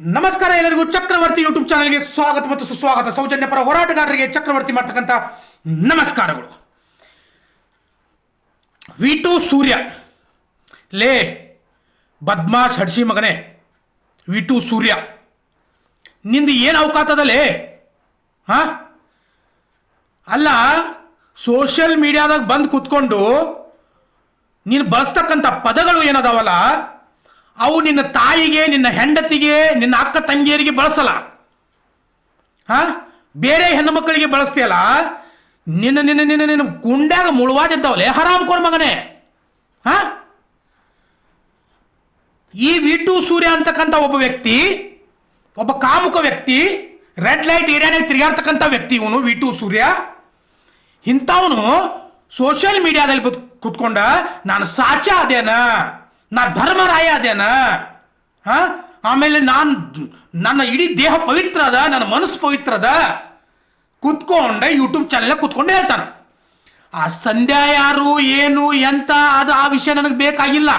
ನಮಸ್ಕಾರ ಎಲ್ಲರಿಗೂ ಚಕ್ರವರ್ತಿ ಯೂಟ್ಯೂಬ್ ಚಾನಲ್ಗೆ ಸ್ವಾಗತ ಮತ್ತು ಸುಸ್ವಾಗತ. ಸೌಜನ್ಯ ಪರ ಹೋರಾಟಗಾರರಿಗೆ ಚಕ್ರವರ್ತಿ ಮಾಡ್ತಕ್ಕಂಥ ನಮಸ್ಕಾರಗಳು. ವಿ2 ಸೂರ್ಯ ಲೇ ಬದ್ಮಾಶ್ ಹಡ್ಸಿ ಮಗನೇ, ವಿ2 ಸೂರ್ಯ ನಿಂದು ಏನು ಅವಕಾತದಲೇ? ಹಾ ಅಲ್ಲ, ಸೋಷಿಯಲ್ ಮೀಡಿಯಾದಾಗ ಬಂದು ಕೂತ್ಕೊಂಡು ನೀನು ಬಳಸ್ತಕ್ಕಂಥ ಪದಗಳು ಏನದಾವಲ್ಲ, ಅವು ನಿನ್ನ ತಾಯಿಗೆ, ನಿನ್ನ ಹೆಂಡತಿಗೆ, ನಿನ್ನ ಅಕ್ಕ ತಂಗಿಯರಿಗೆ ಬಳಸಲ್ಲ. ಹಾ ಬೇರೆ ಹೆಣ್ಣು ಮಕ್ಕಳಿಗೆ ಬಳಸ್ತೀಯಲ್ಲ, ನಿನ್ನ ನಿನ್ನ ನಿನ್ನ ನಿನ್ನ ಗುಂಡ್ಯಾಗ ಮುಳುವಾದಿದ್ದಾವಲೆ ಹರಾಮ್ ಕೋರ್ ಮಗನೇ. ಹಾ ಈ ವಿ2 ಸೂರ್ಯ ಅಂತಕ್ಕಂಥ ಒಬ್ಬ ವ್ಯಕ್ತಿ, ಒಬ್ಬ ಕಾಮುಕ ವ್ಯಕ್ತಿ, ರೆಡ್ ಲೈಟ್ ಏರಿಯಾನಾಗ ತಿರುಗಾಡ್ತಕ್ಕಂಥ ವ್ಯಕ್ತಿ ಇವನು ವಿ2 ಸೂರ್ಯ. ಇಂಥವನು ಸೋಷಿಯಲ್ ಮೀಡಿಯಾದಲ್ಲಿ ಕುತ್ಕೊಂಡ ನಾನು ಸಾಚ ಅದೇನ, ನಾ ಧರ್ಮರಾಯ ಅದೇನ, ಹಾ ಆಮೇಲೆ ನನ್ನ ಇಡೀ ದೇಹ ಪವಿತ್ರ ಅದ, ನನ್ನ ಮನಸ್ಸು ಪವಿತ್ರ ಅದ, ಕುತ್ಕೊಂಡ ಯೂಟ್ಯೂಬ್ ಚಾನೆಲ್ ಕುತ್ಕೊಂಡು ಹೇಳ್ತಾನ. ಆ ಸಂಧ್ಯಾ ಯಾರು, ಏನು, ಎಂತ, ಅದು ಆ ವಿಷಯ ನನಗೆ ಬೇಕಾಗಿಲ್ಲ.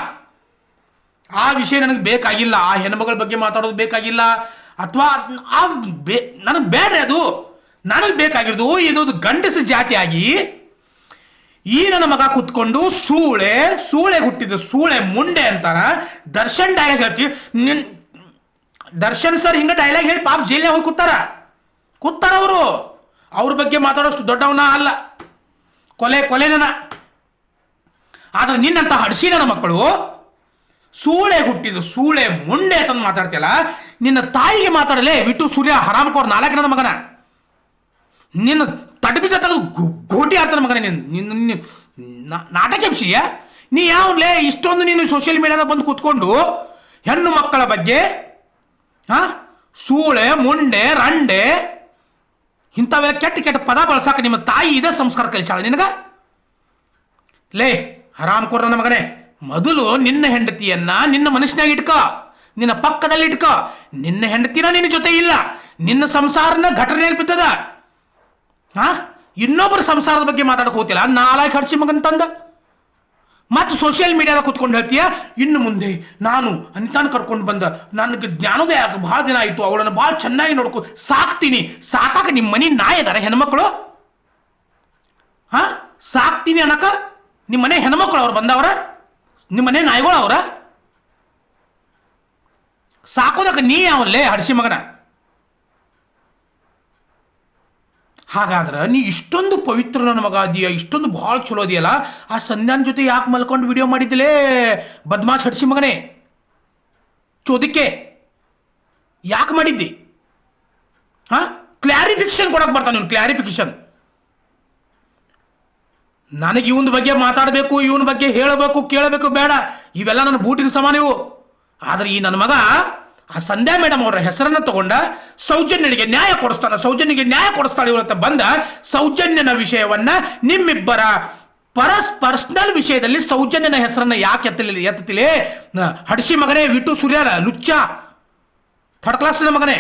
ಆ ವಿಷಯ ನನಗೆ ಬೇಕಾಗಿಲ್ಲ. ಆ ಹೆಣ್ಮಗಳ ಬಗ್ಗೆ ಮಾತಾಡೋದು ಬೇಕಾಗಿಲ್ಲ. ಅಥವಾ ನನಗೆ ಬೇಡ್ರಿ, ಅದು ನನಗೆ ಬೇಕಾಗಿರೋದು ಇದೊಂದು ಗಂಡಸ ಜಾತಿಯಾಗಿ ಈ ನನ್ನ ಮಗ ಕುತ್ಕೊಂಡು ಸೂಳೆ ಹುಟ್ಟಿದ ಸೂಳೆ ಮುಂಡೆ ಅಂತಾರ. ದರ್ಶನ್ ಡೈಲಾಗ್ ಹೇಳ್ತೀವಿ, ದರ್ಶನ್ ಸರ್ ಹಿಂಗ ಡೈಲಾಗ್ ಹೇಳಿ ಪಾಪ ಜೈಲಿಗೆ ಹೋಗಿ ಕೂತಾರ ಅವರು. ಅವ್ರ ಬಗ್ಗೆ ಮಾತಾಡೋಷ್ಟು ದೊಡ್ಡವನ ಅಲ್ಲ, ಕೊಲೆನ. ಆದ್ರೆ ನಿನ್ನಂತ ಹಡ್ಸಿ ನನ್ನ ಮಕ್ಕಳು ಸೂಳೆ ಹುಟ್ಟಿದ ಸೂಳೆ ಮುಂಡೆ ಅಂತಂದು ಮಾತಾಡ್ತಿಯಲ್ಲ, ನಿನ್ನ ತಾಯಿಗೆ ಮಾತಾಡಲೇ ವಿ2 ಸೂರ್ಯ ಹರಾಮಕೋರ್ ನಾಲ್ಕು ನನ್ನ ಮಗನ. ನಿನ್ನ ತಟಬೀಜ ತೆಗೆದು ಗೋಟಿ ಆಡ್ತಾನೆ ಮಗನ. ನಿನ್ನ ನಾಟಕ ವಿಷಯ ನೀ ಯಾವನ್ಲೇ ಇಷ್ಟೊಂದು ನೀನು ಸೋಷಿಯಲ್ ಮೀಡಿಯಾದಾಗ ಬಂದು ಕೂತ್ಕೊಂಡು ಹೆಣ್ಣು ಮಕ್ಕಳ ಬಗ್ಗೆ ಸೂಳೆ ಮುಂಡೆ ರಂಡೆ ಇಂಥವೆಲ್ಲ ಕೆಟ್ಟ ಕೆಟ್ಟ ಪದ ಬಳಸಾಕ ನಿಮ್ಮ ತಾಯಿ ಇದೇ ಸಂಸ್ಕಾರ ಕಲಿಸಾಳ ನಿನಗ? ಲೇ ಹರಾಮ್ಕೋರ್ ನನ್ನ ಮಗನೇ, ಮೊದಲು ನಿನ್ನ ಹೆಂಡತಿಯನ್ನ ನಿನ್ನ ಮನಸ್ಸಿನಾಗ ಇಟ್ಕೋ, ನಿನ್ನ ಪಕ್ಕದಲ್ಲಿ ಇಟ್ಕೋ. ನಿನ್ನ ಹೆಂಡತಿನ ನಿನ್ನ ಜೊತೆ ಇಲ್ಲ, ನಿನ್ನ ಸಂಸಾರನ ಘಟನೆಯಾಗಿ ಬಿದ್ದದ. ಇನ್ನೊಬ್ಬರ ಸಂಸಾರದ ಬಗ್ಗೆ ಮಾತಾಡಕ್ಕೆ ಹೋಗ್ತಿಲ್ಲ, ನಾಲ್ಕು ಹಡ್ಸಿ ಮಗನ್ ತಂದ. ಮತ್ತು ಸೋಷಿಯಲ್ ಮೀಡಿಯಾದಾಗ ಕುತ್ಕೊಂಡು ಹೇಳ್ತೀಯ ಇನ್ನು ಮುಂದೆ ನಾನು ಅಂತಾನು ಕರ್ಕೊಂಡು ಬಂದ, ನನಗೆ ಜ್ಞಾನೋದಯ ಭಾಳ ದಿನ ಆಯಿತು, ಅವಳನ್ನು ಭಾಳ ಚೆನ್ನಾಗಿ ನೋಡ್ಕೊ ಸಾಕ್ತೀನಿ. ಸಾಕಾಕ ನಿಮ್ಮ ಮನೆ ನಾಯಿ ಅದಾರ ಹೆಣ್ಮಕ್ಳು? ಸಾಕ್ತೀನಿ ಅನ್ನಕ ನಿಮ್ಮ ಮನೆ ಹೆಣ್ಮಕ್ಳು ಅವ್ರು ಬಂದವ್ರ? ನಿಮ್ಮ ಮನೆ ನಾಯಿಗಳು ಅವ್ರ? ಸಾಕೋದಕ್ಕೆ ನೀ ಅವಲ್ಲೇ ಹಡ್ಸಿ ಮಗನ? ಹಾಗಾದ್ರೆ ನೀ ಇಷ್ಟೊಂದು ಪವಿತ್ರ ನನ್ನ ಮಗ ಅದೀಯ, ಇಷ್ಟೊಂದು ಭಾಳ ಚಲೋ ಅದೆಯಲ್ಲ, ಆ ಸಂಧ್ಯಾನ ಜೊತೆ ಯಾಕೆ ಮಲ್ಕೊಂಡು ವಿಡಿಯೋ ಮಾಡಿದ್ದಿಲೇ ಬದ್ಮಾಶ್ ಹಡ್ಸಿ ಮಗನೇ? ಚೋದಿಕೆ ಯಾಕೆ ಮಾಡಿದ್ದಿ? ಕ್ಲಾರಿಫಿಕೇಶನ್ ಕೊಡಕ್ಕೆ ಬರ್ತಾನೆ ನೀನು, ಕ್ಲಾರಿಫಿಕೇಶನ್. ನನಗೆ ಇವನ ಬಗ್ಗೆ ಮಾತಾಡಬೇಕು, ಇವನ ಬಗ್ಗೆ ಹೇಳಬೇಕು, ಕೇಳಬೇಕು ಬೇಡ, ಇವೆಲ್ಲ ನನ್ನ ಬೂಟಿನ ಸಮಾನ ಇವು. ಆದರೆ ಈ ನನ್ನ ಮಗ ಆ ಸಂಧ್ಯಾ ಮೇಡಮ್ ಅವರ ಹೆಸರನ್ನು ತಗೊಂಡ ಸೌಜನ್ಯನಿಗೆ ನ್ಯಾಯ ಕೊಡಿಸ್ತಾನೆ, ಸೌಜನ್ಯಗೆ ನ್ಯಾಯ ಕೊಡಿಸ್ತಾಳೆ ಇವತ್ತು ಬಂದ. ಸೌಜನ್ಯನ ವಿಷಯವನ್ನ ನಿಮ್ಮಿಬ್ಬರ ಪರ್ಸನಲ್ ವಿಷಯದಲ್ಲಿ ಸೌಜನ್ಯನ ಹೆಸರನ್ನ ಯಾಕೆ ಎತ್ತತಿಲೇ ಹಡ್ಸಿ ಮಗನೇ? ವಿ2 ಸೂರ್ಯ ಲುಚ್ಚ ಥರ್ಡ್ ಕ್ಲಾಸ್ ಮಗನೇ,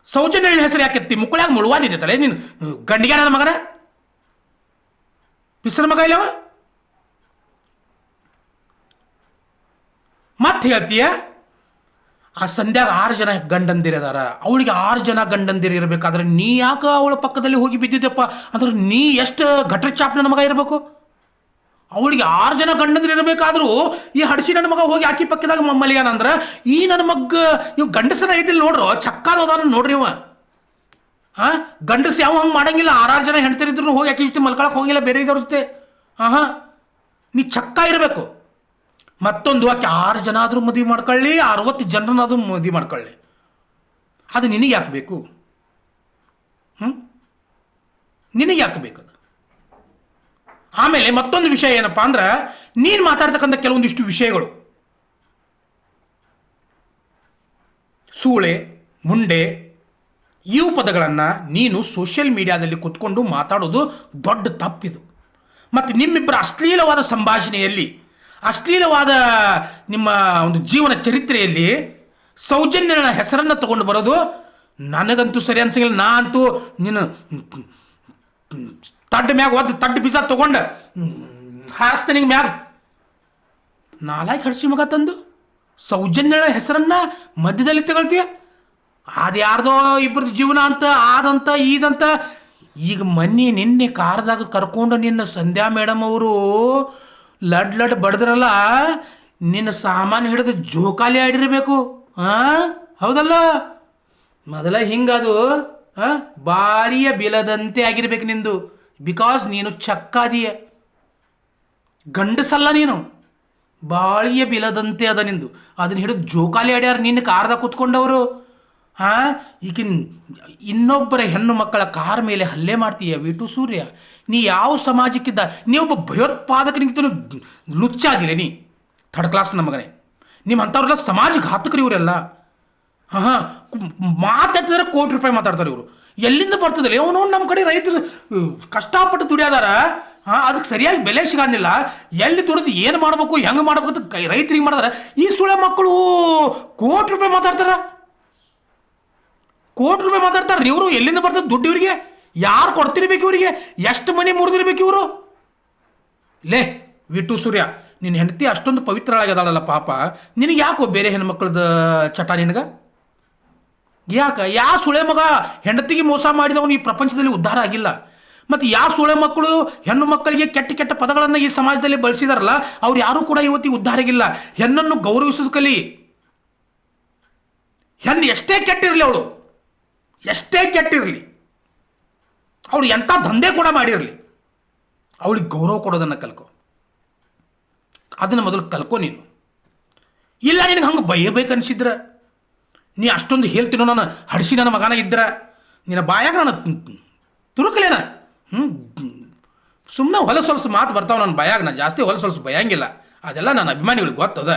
ಸೌಜನ್ಯನ ಹೆಸರು ಯಾಕೆ ಎತ್ತಿ? ಮುಕ್ಕಳಾಗ ಮುಳುವಾದಿದ್ದಲೆ ನೀನು ಗಂಡಿಗೆ ನನ್ನ ಮಗನ ಪಿಸರ ಮಗ ಇಲ್ಲವ? ಮತ್ತೆ ಹೇಳ್ತೀಯ ಆ ಸಂಧ್ಯಾಗ 6 ಜನ ಗಂಡಂದಿರದಾರ, ಅವಳಿಗೆ 6 ಜನ ಗಂಡಂದಿರು ಇರಬೇಕಾದ್ರೆ ನೀ ಯಾಕೆ ಅವಳ ಪಕ್ಕದಲ್ಲಿ ಹೋಗಿ ಬಿದ್ದಿದ್ದಪ್ಪ? ಅಂದ್ರೆ ನೀ ಎಷ್ಟು ಘಟ್ರ ಚಾಪ್ ನನ್ನ ಮಗ ಇರಬೇಕು? ಅವಳಿಗೆ 6 ಜನ ಗಂಡಂದಿರು ಇರಬೇಕಾದ್ರೂ ಈ ಹಡ್ಸಿ ನನ್ನ ಮಗ ಹೋಗಿ ಆಕಿ ಪಕ್ಕದಾಗ ಮಮ್ಮಲಿಗಾನಂದ್ರೆ ಈ ನನ್ನ ಮಗ್ಗ ಇವ್ ಗಂಡಸನ ಐತಿಲ್ ನೋಡ್ರು, ಚಕ್ಕಾದೋದಾನ ನೋಡ್ರಿ ಇವ. ಗಂಡಸ ಯಾವ ಹಂಗೆ ಮಾಡಂಗಿಲ್ಲ. 6 ಜನ ಹೆಣ್ತಿರಿದ್ರು ಹೋಗಿ ಆಕಿ ಜೊತೆ ಮಲ್ಕೊಳಕ್ಕೆ ಹೋಗಿಲ್ಲ ಬೇರೆ ಇದ್ರ ಜೊತೆ. ನೀ ಚಕ್ಕ ಇರಬೇಕು. ಮತ್ತೊಂದು ಆಕೆ 6 ಜನ ಆದರೂ ಮದುವೆ ಮಾಡ್ಕೊಳ್ಳಿ, 60 ಜನರನ್ನಾದ್ರೂ ಮದುವೆ ಮಾಡ್ಕೊಳ್ಳಿ, ಅದು ನಿನಗೆ ಯಾಕೆ ಬೇಕು? ನಿನಗೆ ಯಾಕೆ ಬೇಕದು? ಆಮೇಲೆ ಮತ್ತೊಂದು ವಿಷಯ ಏನಪ್ಪಾ ಅಂದ್ರೆ, ನೀನು ಮಾತಾಡ್ತಕ್ಕಂಥ ಕೆಲವೊಂದಿಷ್ಟು ವಿಷಯಗಳು ಸೂಳೆ ಮುಂಡೆ ಇವು ಪದಗಳನ್ನು ನೀನು ಸೋಷಿಯಲ್ ಮೀಡಿಯಾದಲ್ಲಿ ಕುತ್ಕೊಂಡು ಮಾತಾಡೋದು ದೊಡ್ಡ ತಪ್ಪಿದು. ಮತ್ತು ನಿಮ್ಮಿಬ್ಬರ ಅಶ್ಲೀಲವಾದ ಸಂಭಾಷಣೆಯಲ್ಲಿ, ಅಶ್ಲೀಲವಾದ ನಿಮ್ಮ ಒಂದು ಜೀವನ ಚರಿತ್ರೆಯಲ್ಲಿ ಸೌಜನ್ಯನ ಹೆಸರನ್ನು ತಗೊಂಡು ಬರೋದು ನನಗಂತೂ ಸರಿ ಅನ್ಸಂಗಿಲ್ಲ. ನಾ ಅಂತೂ ನೀನು ತಡ್ಡ ಮ್ಯಾಗ ಒಂದು ತಡ್ಡು ಬೀಜ ತೊಗೊಂಡು ಹಾರಿಸ್ತಾನಿಗೆ ಮ್ಯಾಗ ನಾಲ್ಕು ಹಡ್ಸಿ ಮಗ ತಂದು ಸೌಜನ್ಯಳ ಹೆಸರನ್ನ ಮಧ್ಯದಲ್ಲಿ ತಗೊಳ್ತೀಯ. ಅದು ಯಾರ್ದೋ ಇಬ್ಬರದು ಜೀವನ ಅಂತ ಆದಂತ ಈದಂತ. ಈಗ ನಿನ್ನೆ ಕಾರ್ದಾಗ ಕರ್ಕೊಂಡು ನಿನ್ನ ಸಂಧ್ಯಾ ಮೇಡಮ್ ಅವರು ಲಡ್ ಬಡ್ದ್ರಲ್ಲ, ನಿನ್ನ ಸಾಮಾನು ಹಿಡಿದು ಜೋಕಾಲಿ ಆಡಿರಬೇಕು. ಹೌದಲ್ಲ? ಮೊದಲ ಹಿಂಗದು ಬಾಳಿಯ ಬಿಲದಂತೆ ಆಗಿರ್ಬೇಕು ನಿಂದು. ಬಿಕಾಸ್ ನೀನು ಚಕ್ಕಾದಿಯ ಗಂಡಸಲ್ಲ, ನೀನು ಬಾಳಿಯ ಬಿಲದಂತೆ ಅದ ನಿಂದು. ಅದನ್ನ ಹಿಡಿದು ಜೋಕಾಲಿ ಆಡ್ಯಾರ ನಿನ್ನ ಕಾರ್ದಾಗ ಕೂತ್ಕೊಂಡವರು. ಈಗಿನ ಇನ್ನೊಬ್ಬರ ಹೆಣ್ಣು ಮಕ್ಕಳ ಕಾರ್ ಮೇಲೆ ಹಲ್ಲೆ ಮಾಡ್ತೀಯ ವಿಟು ಸೂರ್ಯ. ನೀ ಯಾವ ಸಮಾಜಕ್ಕಿದ್ದ? ನೀ ಒಬ್ಬ ಭಯೋತ್ಪಾದಕನಿಗಿಂತ ಲುಚ್ಚಾದಿಲ್ಲ ನೀ. ಥರ್ಡ್ ಕ್ಲಾಸ್ ನಮ್ಮ ಮಗನೇ. ನಿಮ್ಮಂಥವ್ರೆಲ್ಲ ಸಮಾಜ ಘಾತಕರು ಇವರೆಲ್ಲ. ಮಾತಾಡ್ತಿದ್ರೆ ಕೋಟಿ ರೂಪಾಯಿ ಮಾತಾಡ್ತಾರೆ ಇವರು. ಎಲ್ಲಿಂದ ಬರ್ತದಿಲ್ಲ? ಅವನು ನಮ್ಮ ಕಡೆ ರೈತರು ಕಷ್ಟಪಟ್ಟು ದುಡಿಯೋದಾರ, ಅದಕ್ಕೆ ಸರಿಯಾಗಿ ಬೆಲೆ ಸಿಗಂಗಿಲ್ಲ. ಎಲ್ಲಿ ದುಡಿದು ಏನು ಮಾಡ್ಬೇಕು, ಹೆಂಗೆ ಮಾಡ್ಬೇಕು ಅಂತ ರೈತರಿಗೆ ಮಾಡಿದಾರೆ. ಈ ಸುಳೆ ಮಕ್ಕಳು ಕೋಟಿ ರೂಪಾಯಿ ಮಾತಾಡ್ತಾರ, ಕೋಟಿ ರೂಪಾಯಿ ಮಾತಾಡ್ತಾರೆ. ಇವರು ಎಲ್ಲಿಂದ ಬರ್ತದೆ ದುಡ್ಡು? ಇವರಿಗೆ ಯಾರು ಕೊಡ್ತಿರ್ಬೇಕು? ಇವರಿಗೆ ಎಷ್ಟು ಮನೆ ಮುರಿದಿರ್ಬೇಕು ಇವರು? ಲೇ ವಿಟು ಸೂರ್ಯ, ನಿನ್ನ ಹೆಂಡತಿ ಅಷ್ಟೊಂದು ಪವಿತ್ರಳಾಗ್ಯದಾಳಲ್ಲ ಪಾಪ, ನಿನಗೆ ಯಾಕೋ ಬೇರೆ ಹೆಣ್ಮಕ್ಳದ ಚಟ ನಿನಗೆ ಯಾಕೆ? ಯಾವ ಸುಳೆ ಮಗ ಹೆಂಡತಿಗೆ ಮೋಸ ಮಾಡಿದವನು ಈ ಪ್ರಪಂಚದಲ್ಲಿ ಉದ್ಧಾರ ಆಗಿಲ್ಲ. ಮತ್ತು ಯಾವ ಸುಳೆ ಮಕ್ಕಳು ಹೆಣ್ಣು ಮಕ್ಕಳಿಗೆ ಕೆಟ್ಟ ಕೆಟ್ಟ ಪದಗಳನ್ನು ಈ ಸಮಾಜದಲ್ಲಿ ಬಳಸಿದಾರಲ್ಲ, ಅವ್ರು ಯಾರೂ ಕೂಡ ಇವತ್ತಿಗೆ ಉದ್ಧಾರ ಆಗಿಲ್ಲ. ಹೆಣ್ಣನ್ನು ಗೌರವಿಸೋದು ಕಲಿ. ಹೆಣ್ಣು ಎಷ್ಟೇ ಕೆಟ್ಟಿರಲಿ, ಅವಳು ಎಷ್ಟೇ ಕೆಟ್ಟಿರಲಿ, ಅವಳು ಎಂಥ ದಂಧೆ ಕೂಡ ಮಾಡಿರಲಿ, ಅವಳಿಗೆ ಗೌರವ ಕೊಡೋದನ್ನು ಕಲ್ಕೊ. ಅದನ್ನು ಮೊದಲು ಕಲ್ಕೊ ನೀನು. ಇಲ್ಲ ನಿನಗೆ ಹಂಗೆ ಬೈಯಬೇಕನ್ಸಿದ್ರೆ, ನೀ ಅಷ್ಟೊಂದು ಹೇಳ್ತೀನೋ ನಾನು ಹಡಿಸಿ ನನ್ನ ಮಗನ ಇದ್ರೆ ನಿನ್ನ ಬಾಯಾಗ ನಾನು ತುರುಕಲೇನ. ಸುಮ್ಮನೆ ಹೊಲಸೊಲಸು ಮಾತು ಬರ್ತಾವೆ ನನ್ನ ಬಾಯಾಗ. ನಾನು ಜಾಸ್ತಿ ಹೊಲಸೊಲಸು ಬಯಂಗಿಲ್ಲ, ಅದೆಲ್ಲ ನನ್ನ ಅಭಿಮಾನಿಗಳಿಗೆ ಗೊತ್ತದ.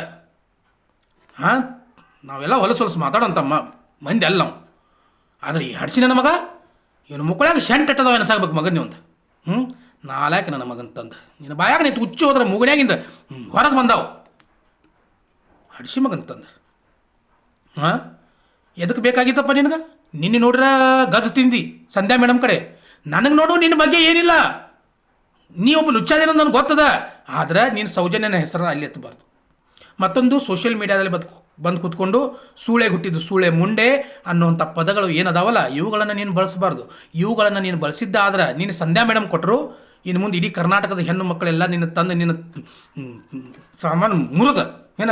ನಾವೆಲ್ಲ ಹೊಲಸೊಲಸು ಮಾತಾಡೋಂಥ ಮಂದಿ ಅಲ್ಲ ನಾವು. ಆದರೆ ಈ ಹಡಿಸಿ ನನ್ನ ಮಗ, ಇವನು ಮುಕ್ಕಳಾಗ ಶೆಂಟ್ ಎಟ್ಟದವ ಎನಸಾಗ್ಬೇಕು ಮಗನ ನೀವು ಅಂತ. ನಾಲ್ಕು ನನ್ನ ಮಗನ ತಂದ ನಿನ್ನ ಬಾಯಾಗ ನಿಂತು ಹುಚ್ಚು ಹೋದ್ರೆ ಮುಗನ್ಯಾಗಿಂದ ಹೊರಗೆ ಬಂದಾವು. ಹಡಿಸಿ ಮಗನ ತಂದ. ಎದಕ್ಕೆ ಬೇಕಾಗಿತ್ತಪ್ಪ ನಿನಗೆ? ನಿನ್ನೆ ನೋಡ್ರೆ ಗಜ ತಿಂದಿ ಸಂಧ್ಯಾ ಮೇಡಮ್ ಕಡೆ. ನನಗೆ ನೋಡು ನಿನ್ನ ಬಗ್ಗೆ ಏನಿಲ್ಲ, ನೀ ಒಬ್ಬ ಲುಚ್ಚಾದೇನೋ ನನಗೆ ಗೊತ್ತದ. ಆದ್ರೆ ನೀನು ಸೌಜನ್ಯನ ಹೆಸರನ್ನ ಅಲ್ಲಿ ಎತ್ತಬಾರ್ದು. ಮತ್ತೊಂದು ಸೋಷಿಯಲ್ ಮೀಡಿಯಾದಲ್ಲಿ ಬಂದು ಕೂತ್ಕೊಂಡು ಸೂಳೆ ಹುಟ್ಟಿದ್ದು ಸೂಳೆ ಮುಂಡೆ ಅನ್ನುವಂಥ ಪದಗಳು ಏನದಾವಲ್ಲ, ಇವುಗಳನ್ನು ನೀನು ಬಳಸಬಾರ್ದು. ಇವುಗಳನ್ನು ನೀನು ಬಳಸಿದ್ದಾದ್ರೆ ನೀನು ಸಂಧ್ಯಾ ಮೇಡಮ್ ಕೊಟ್ಟರು, ಇನ್ನು ಮುಂದೆ ಇಡೀ ಕರ್ನಾಟಕದ ಹೆಣ್ಣು ಮಕ್ಕಳೆಲ್ಲ ನಿನ್ನ ತಂದು ನಿನ್ನ ಸಾಮಾನು ಮುರಿದ ಏನ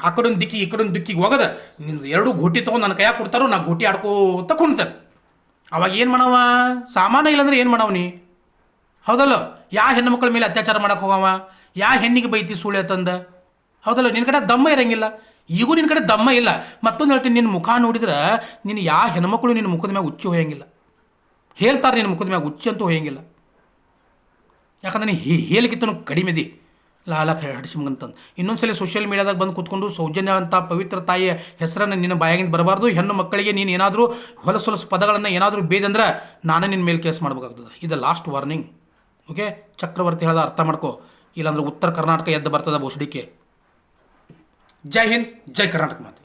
ಆ ಕಡೊಂದು ದಿಕ್ಕಿ ಈ ಕಡೊಂದು ದಿಕ್ಕಿಗೆ ಹೋಗದ ನಿಂದು ಎರಡೂ ಗೋಟಿ ತೊಗೊಂಡು ನನ್ನ ಕೈಯಾಗ ಕೊಡ್ತಾರೋ, ನಾ ಗೋಟಿ ಆಡ್ಕೋತ ಕುಣ್ತೇನೆ. ಅವಾಗ ಏನು ಮಾಡವ? ಸಾಮಾನು ಇಲ್ಲಾಂದ್ರೆ ಏನು ಮಾಡವ ನೀ? ಹೌದಲ್ಲ? ಯಾವ ಹೆಣ್ಣು ಮಕ್ಕಳ ಮೇಲೆ ಅತ್ಯಾಚಾರ ಮಾಡಕ್ಕೆ ಹೋಗವ? ಯಾವ ಹೆಣ್ಣಿಗೆ ಬೈತಿ ಸೂಳೆ ತಂದ? ಹೌದಲ್ಲ? ನಿನ್ನ ಕಡೆ ದಮ್ಮ ಇರಂಗಿಲ್ಲ. ಈಗೂ ನಿನ್ನ ಕಡೆ ದಮ್ಮ ಇಲ್ಲ. ಮತ್ತೊಂದು ಹೇಳ್ತೀನಿ, ನಿನ್ನ ಮುಖ ನೋಡಿದ್ರೆ ನೀನು ಯಾವ ಹೆಣ್ಮಕ್ಳು ನಿನ್ನ ಮುಖದ ಮ್ಯಾಗ ಹುಚ್ಚು ಹೋಯಂಗಿಲ್ಲ. ಹೇಳ್ತಾರೆ ನಿನ್ನ ಮುಖದ ಮ್ಯಾಗ ಹುಚ್ಚು ಅಂತೂ ಹೋಯಂಗಿಲ್ಲ. ಯಾಕಂದ್ರೆ ನೀನು ಹೇಳಿಕಿತ್ತನು ಕಡಿಮೆದಿ ಲಾಲ ಹಡಿಸಿ ಮಗಂತಂದು. ಇನ್ನೊಂದ್ಸಲ ಸೋಷಿಯಲ್ ಮೀಡಿಯಾದಾಗ ಬಂದು ಕೂತ್ಕೊಂಡು ಸೌಜನ್ಯ ಅಂತ ಪವಿತ್ರ ತಾಯಿಯ ಹೆಸರನ್ನು ನಿನ್ನ ಬಾಯಾಗಿಂದ ಬರಬಾರ್ದು. ಹೆಣ್ಣು ಮಕ್ಕಳಿಗೆ ನೀನು ಏನಾದರೂ ಹೊಲಸು ಪದಗಳನ್ನು ಏನಾದರೂ ಬೇದಂದ್ರೆ ನಾನೇ ನಿನ್ನ ಮೇಲೆ ಕೇಸ್ ಮಾಡಬೇಕಾಗ್ತದೆ. ಇದು ಲಾಸ್ಟ್ ವಾರ್ನಿಂಗ್. ಓಕೆ? ಚಕ್ರವರ್ತಿ ಹೇಳ್ದ ಅರ್ಥ ಮಾಡ್ಕೋ, ಇಲ್ಲಾಂದ್ರೆ ಉತ್ತರ ಕರ್ನಾಟಕ ಎದ್ದು ಬರ್ತದೆ ಬೋಸಡಿಕೆ. ಜೈ ಹಿಂದ್, ಜೈ ಕರ್ನಾಟಕ ಮಾತೆ.